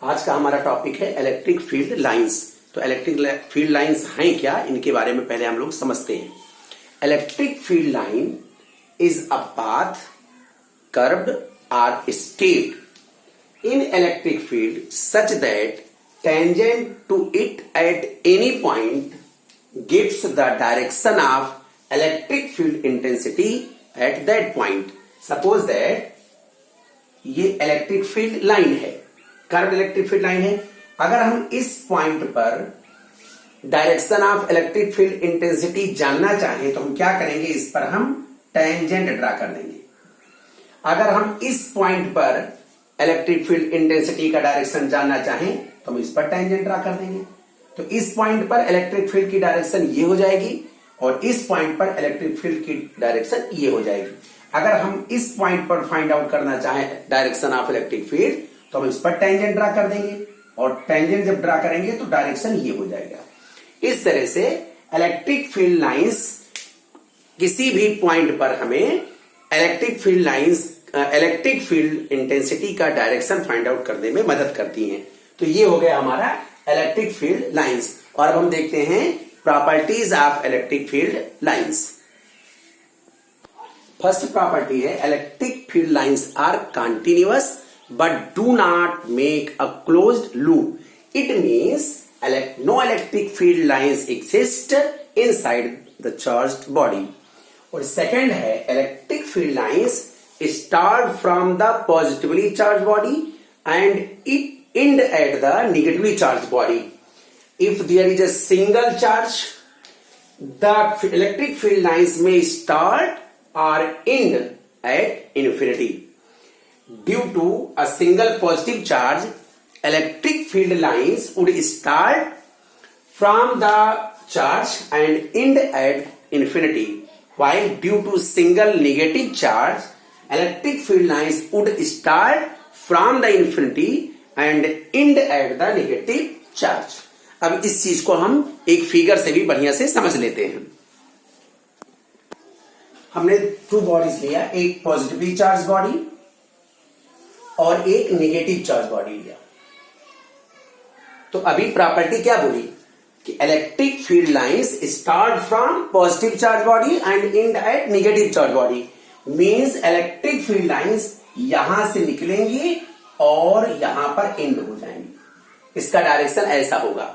आज का हमारा टॉपिक है इलेक्ट्रिक फील्ड लाइंस। तो इलेक्ट्रिक फील्ड लाइंस हैं क्या, इनके बारे में पहले हम लोग समझते हैं। Electric field line is a path curved और straight in electric field such that tangent to it at any point gives the direction of electric field intensity at that point. Suppose that ये electric field line है, curved electric field line है। अगर हम इस point पर direction of electric field intensity जानना चाहें तो हम क्या करेंगे, इस पर हम टेंजेंट ड्रा कर देंगे। अगर हम इस पॉइंट पर इलेक्ट्रिक फील्ड इंटेंसिटी का डायरेक्शन जानना चाहें तो हम इस पर टेंजेंट ड्रा कर देंगे। तो इस पॉइंट पर इलेक्ट्रिक फील्ड की डायरेक्शन ये हो जाएगी और इस पॉइंट पर इलेक्ट्रिक फील्ड की डायरेक्शन ये हो जाएगी। अगर हम इस पॉइंट पर फाइंड आउट करना चाहें डायरेक्शन ऑफ इलेक्ट्रिक फील्ड तो हम इस पर टेंजेंट ड्रा कर देंगे और टेंजेंट जब ड्रा करेंगे तो डायरेक्शन ये हो जाएगा। इस तरह से इलेक्ट्रिक फील्ड लाइंस किसी भी पॉइंट पर हमें इलेक्ट्रिक फील्ड इंटेंसिटी का डायरेक्शन फाइंड आउट करने में मदद करती हैं। तो ये हो गया हमारा इलेक्ट्रिक फील्ड लाइंस। और अब हम देखते हैं properties of electric field lines. First property है electric field lines are continuous but do not make a closed loop. It means no electric field lines exist inside the charged body. और second है electric field lines start from the positively charged body and it end at the negatively charged body. If there is a single charge, the electric field lines may start or end at infinity. Due to a single positive charge, electric field lines would start from the charge and end at infinity, while due to single negative charge, electric field lines would start from the infinity and end at the negative charge. अब इस चीज को हम एक figure से भी बढ़िया से समझ लेते हैं। हमने टू बॉडीज लिया, एक पॉजिटिवली चार्ज बॉडी और एक नेगेटिव चार्ज बॉडी लिया। तो अभी प्रॉपर्टी क्या बोली कि electric field lines start from positive charge body and end at negative charge body. Means electric field lines यहां से निकलेंगी और यहां पर एंड हो जाएंगी। इसका डायरेक्शन ऐसा होगा,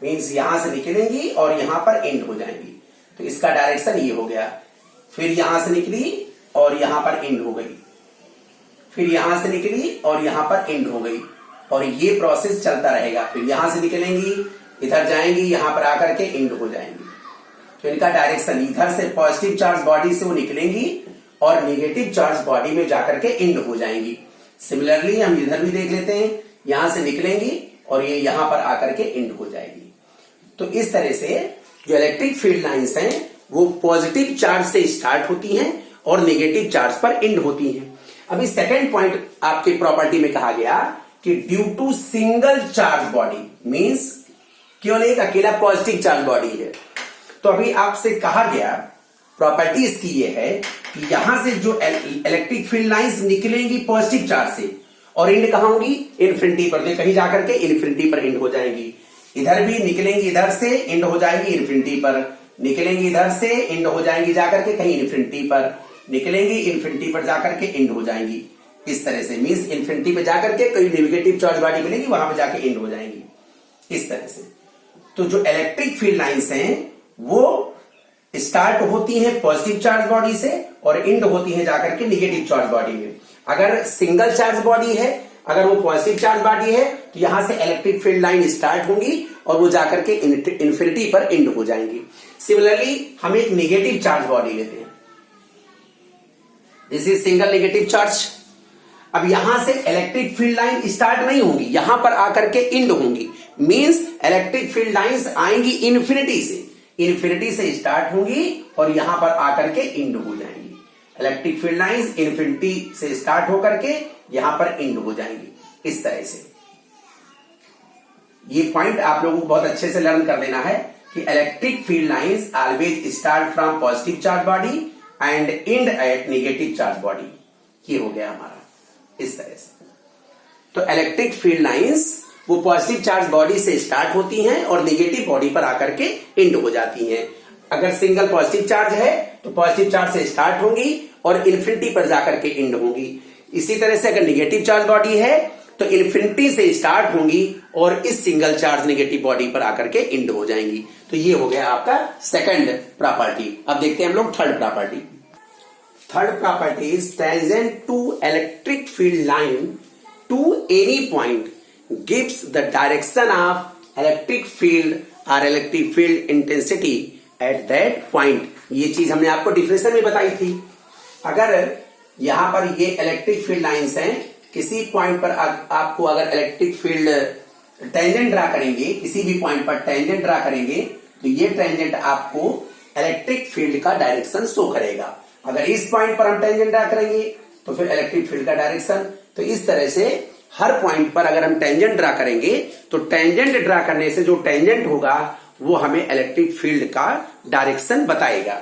मींस यहां से निकलेंगी और यहां पर एंड हो जाएंगी। तो इसका डायरेक्शन ये हो गया। फिर यहां से निकली और यहां पर एंड हो गई, फिर यहां से निकली और यहां पर एंड हो गई, और ये प्रोसेस चलता रहेगा। फिर यहां से निकलेंगी, इधर जाएंगी, यहां पर आकर के एंड हो जाएंगी। तो इनका डायरेक्शन इधर से पॉजिटिव चार्ज बॉडी से वो निकलेंगी और नेगेटिव चार्ज बॉडी में जाकर के एंड हो जाएंगी। सिमिलरली हम इधर भी देख लेते हैं, यहां से निकलेंगी और ये यहां पर आकर के एंड हो जाएगी। तो इस तरह से जो इलेक्ट्रिक फील्ड लाइंस हैं वो पॉजिटिव चार्ज से स्टार्ट होती हैं और नेगेटिव चार्ज पर एंड होती हैं। अभी सेकेंड पॉइंट आपके प्रॉपर्टी में कहा गया कि due to single charge body, means केवल एक अकेला पॉजिटिव चार्ज बॉडी है। तो अभी आपसे कहा गया प्रॉपर्टी इसकी ये है कि यहां से जो इलेक्ट्रिक फील्ड लाइंस निकलेंगी पॉजिटिव चार्ज से और एंड कहां होगी, इन्फिनिटी पर। कहीं जाकर के इन्फिनिटी पर एंड हो जाएंगी। इधर भी निकलेंगी, इधर से एंड हो जाएंगी इन्फिनिटी पर, निकलेंगी इधर से एंड हो जाएंगी जाकर के कहीं इन्फिनिटी पर, निकलेंगी इन्फिनिटी पर जाकर के एंड हो जाएंगी। इस तरह से मींस इन्फिनिटी पे जाकर के कोई नेगेटिव चार्ज बॉडी मिलेगी, वहां पे जाके एंड हो जाएंगी इस तरह से। तो जो इलेक्ट्रिक फील्ड लाइंस हैं वो स्टार्ट होती हैं पॉजिटिव चार्ज बॉडी से और एंड होती हैं जाकर के नेगेटिव चार्ज बॉडी में। अगर सिंगल चार्ज बॉडी है, अगर वो पॉजिटिव चार्ज बॉडी है तो यहां से इलेक्ट्रिक फील्ड लाइन स्टार्ट होंगी और वो जाकर के इन्फिनिटी पर एंड हो जाएंगी। सिमिलरली हम एक नेगेटिव चार्ज बॉडी लेते हैं, this is single negative charge. अब यहां से इलेक्ट्रिक फील्ड लाइन स्टार्ट नहीं होंगी, यहां पर आकर के एंड होंगी। मींस इलेक्ट्रिक फील्ड लाइंस आएंगी इन्फिनिटी से स्टार्ट होंगी और यहां पर आकर के एंड हो जाएंगी। इलेक्ट्रिक फील्ड लाइंस इन्फिनिटी से स्टार्ट होकर के यहां पर एंड हो जाएंगी इस तरह से। ये पॉइंट आप लोगों को बहुत अच्छे से लर्न कर देना है कि electric field lines always start from positive charge body and end at negative charge body. ये हो गया हमारा इस तरह से। तो इलेक्ट्रिक फील्ड लाइंस वो पॉजिटिव चार्ज बॉडी से स्टार्ट होती हैं और नेगेटिव बॉडी पर आकर के एंड हो जाती हैं। अगर सिंगल पॉजिटिव चार्ज है तो पॉजिटिव चार्ज से स्टार्ट होंगी और इन्फिनिटी पर जाकर के एंड होंगी। इसी तरह से अगर नेगेटिव चार्ज बॉडी है तो इन्फिनिटी से स्टार्ट होंगी और इस सिंगल चार्ज नेगेटिव बॉडी पर आकर के एंड हो जाएंगी। तो ये हो गया आपका सेकंड प्रॉपर्टी। अब देखते हैं हम लोग third property. Third property is tangent to electric field line to any point gives the direction of electric field और electric field intensity at that point. ये चीज हमने आपको डिफिनेशन में बताई थी। अगर यहां पर ये इलेक्ट्रिक फील्ड लाइंस हैं, किसी पॉइंट पर आपको अगर इलेक्ट्रिक फील्ड टेंजेंट ड्रा करेंगे, किसी भी पॉइंट पर टेंजेंट ड्रा करेंगे तो ये टेंजेंट आपको इलेक्ट्रिक फील्ड का डायरेक्शन शो करेगा। अगर इस पॉइंट पर हम टेंजेंट ड्रा करेंगे तो फिर इलेक्ट्रिक फील्ड का डायरेक्शन। तो इस तरह से हर पॉइंट पर अगर हम टेंजेंट ड्रा करेंगे तो टेंजेंट ड्रा करने से जो टेंजेंट होगा वो हमें इलेक्ट्रिक फील्ड का डायरेक्शन बताएगा।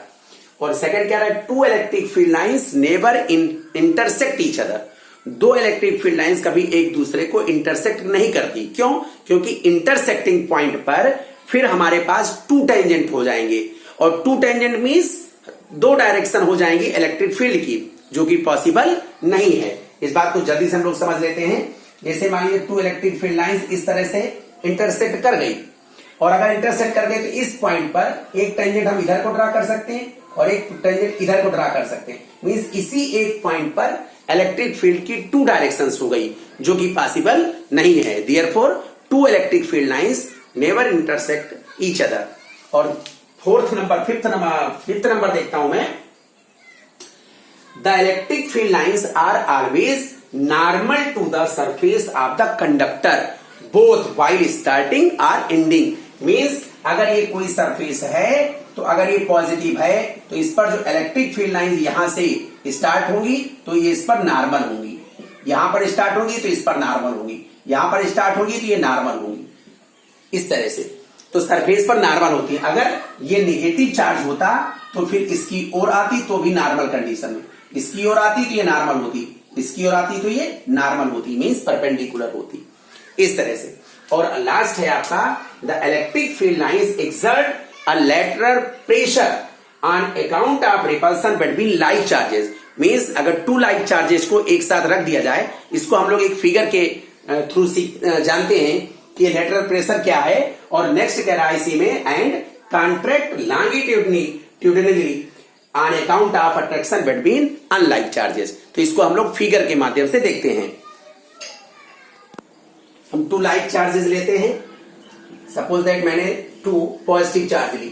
और सेकंड क्या है, two electric field lines never intersect each other. दो इलेक्ट्रिक फील्ड लाइंस कभी एक दूसरे को इंटरसेक्ट नहीं करती। क्यों? क्योंकि इंटरसेक्टिंग पॉइंट पर फिर हमारे पास टू टेंजेंट हो जाएंगे और टू टेंजेंट मींस दो डायरेक्शन हो जाएंगी इलेक्ट्रिक फील्ड की, जो कि पॉसिबल नहीं है। इस बात को जल्दी से हम लोग समझ लेते हैं। जैसे मान लीजिए टू इलेक्ट्रिक फील्ड लाइंस इस तरह से इंटरसेक्ट कर गई और अगर इंटरसेक्ट कर गए तो इस पॉइंट पर एक टेंजेंट हम इधर को ड्रा कर सकते हैं और एक टेंजेंट इधर को ड्रा कर सकते हैं। मींस इसी एक पॉइंट पर इलेक्ट्रिक फील्ड की टू डायरेक्शंस हो गई, जो कि पॉसिबल नहीं है। Therefore two electric field lines never intersect each other. और फिफ्थ नंबर देखता हूं मैं। The electric field lines are always normal to the surface of the conductor both while starting और एंडिंग। मींस अगर ये कोई सरफेस है तो अगर ये पॉजिटिव है तो इस पर जो इलेक्ट्रिक फील्ड लाइन यहां से स्टार्ट होंगी तो ये इस पर नॉर्मल होंगी, यहां पर स्टार्ट होंगी तो इस पर नॉर्मल होंगी, यहां पर स्टार्ट होगी तो ये नॉर्मल होंगी। इस तरह से तो सरफेस पर नॉर्मल होती है। अगर ये नेगेटिव चार्ज होता तो फिर इसकी ओर आती तो भी नॉर्मल कंडीशन में, इसकी ओर आती तो ये नॉर्मल होती, इसकी ओर आती तो ये नॉर्मल होती, मींस परपेंडिकुलर होती। इस तरह से। और लास्ट है आपका the electric field lines exert a lateral pressure on account of repulsion between like charges. Means अगर टू लाइक चार्जेस को एक साथ रख दिया जाए, इसको हम लोग एक फिगर के थ्रू जानते हैं कि लेटरल प्रेशर क्या है। और नेक्स्ट कह रहा है इसी में and contract longitudinally on account of attraction between unlike charges. तो इसको हम लोग फिगर के माध्यम से देखते हैं। हम टू लाइक चार्जेस लेते हैं। सपोज दैट मैंने टू पॉजिटिव चार्ज ली,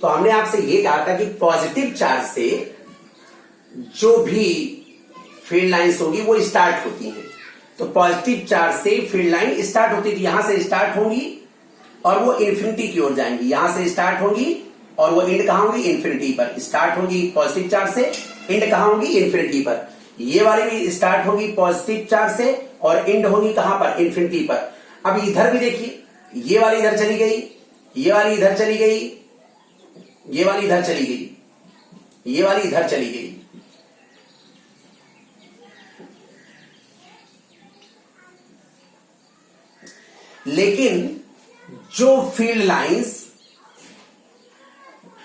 तो हमने आपसे ये कहा था कि पॉजिटिव चार्ज से जो भी फील्ड लाइंस होगी वो स्टार्ट होती हैं। तो पॉजिटिव चार्ज से फील्ड लाइन स्टार्ट होती थी, यहां से स्टार्ट होंगी और वो इन्फिनिटी की ओर जाएंगी। यहां से स्टार्ट होंगी और वो एंड कहां होंगी, इन्फिनिटी पर। स्टार्ट होगी पॉजिटिव चार्ज से, एंड कहां होंगी, इन्फिनिटी पर। ये वाली भी स्टार्ट होगी पॉजिटिव चार्ज से और एंड होगी कहां पर, इन्फिनिटी पर। अब इधर भी देखिए, ये वाली इधर चली गई, ये वाली इधर चली गई, ये वाली इधर चली गई, ये वाली इधर चली गई। लेकिन जो फील्ड लाइंस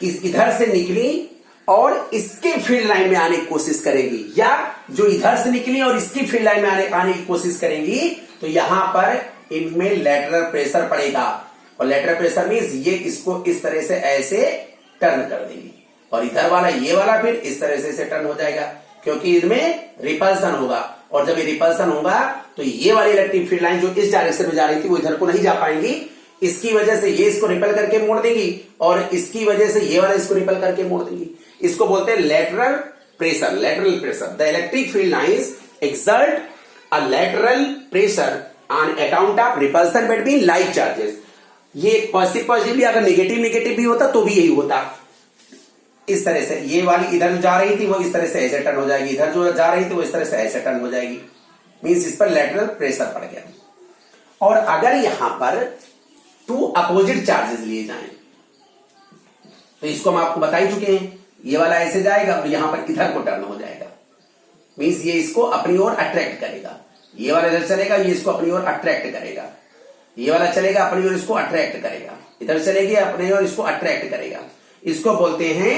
इधर से निकली और इसके फील्ड लाइन में आने की कोशिश करेगी, या जो इधर से निकली और इसकी फील्ड लाइन में आने की कोशिश करेंगी, तो यहां पर इनमें लेटरल प्रेशर पड़ेगा। और लेटरल प्रेशर मींस ये इसको इस तरह से ऐसे टर्न कर देगी और इधर वाला ये वाला फिर इस तरह से ऐसे टर्न हो जाएगा, क्योंकि इनमें रिपल्सन होगा। और जब ये रिपल्सन होगा तो ये वाली इलेक्ट्रिक फील्ड लाइन जो इस डायरेक्शन में जा रही थी वो इधर को नहीं जा पाएंगी। इसकी वजह से ये इसको रिपल करके मोड़ देंगी और इसकी वजह से ये वाला इसको रिपल करके मोड़ देंगी। इसको बोलते हैं lateral pressure. Lateral pressure, the electric field lines exert a lateral pressure on account of repulsion between like charges. ये पॉजिटिव भी अगर नेगेटिव भी होता तो भी यही होता। इस तरह से ये वाली इधर जो जा रही थी वो इस तरह से ऐसे टर्न हो जाएगी, इधर जो जा रही थी वो इस तरह से ऐसे टर्न हो जाएगी। मींस इस पर लेटरल प्रेशर पड़ गया। और अगर यहां पर टू अपोजिट चार्जेस लिए जाएं तो इसको हम आपको बता ही चुके हैं, ये वाला ऐसे जाएगा और यहां पर इधर को टर्न हो जाएगा। मींस ये इसको अपनी ओर अट्रैक्ट करेगा। ये वाला इधर चलेगा, ये इसको अपनी ओर अट्रैक्ट करेगा, ये वाला चलेगा अपनी ओर इसको अट्रैक्ट करेगा, इधर चलेगी अपनी ओर इसको अट्रैक्ट करेगा। इसको बोलते हैं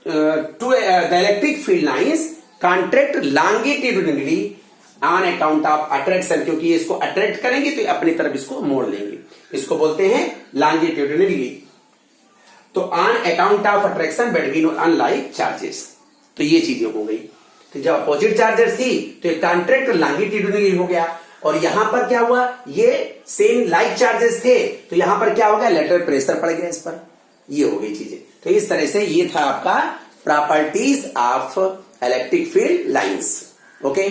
two the electric field lines contract longitudinally on account of attraction, क्योंकि इसको अट्रैक्ट करेंगे तो अपनी तरफ इसको मोड़ लेंगे, इसको बोलते हैं लॉन्गिट्यूडिनली। तो on account of attraction between unlike charges, तो ये चीजें हो गई। तो जब अपोजिट चार्जेस थी तो कॉन्ट्रैक्ट लॉन्गिट्यूडिनली हो गया, और यहां पर क्या हुआ, ये सेम लाइक चार्जेस थे तो यहां पर क्या हो गया, लेटरल प्रेशर पड़ गया इस पर, ये हो गई चीजें। तो इस तरह से ये था आपका properties of electric field lines. Okay.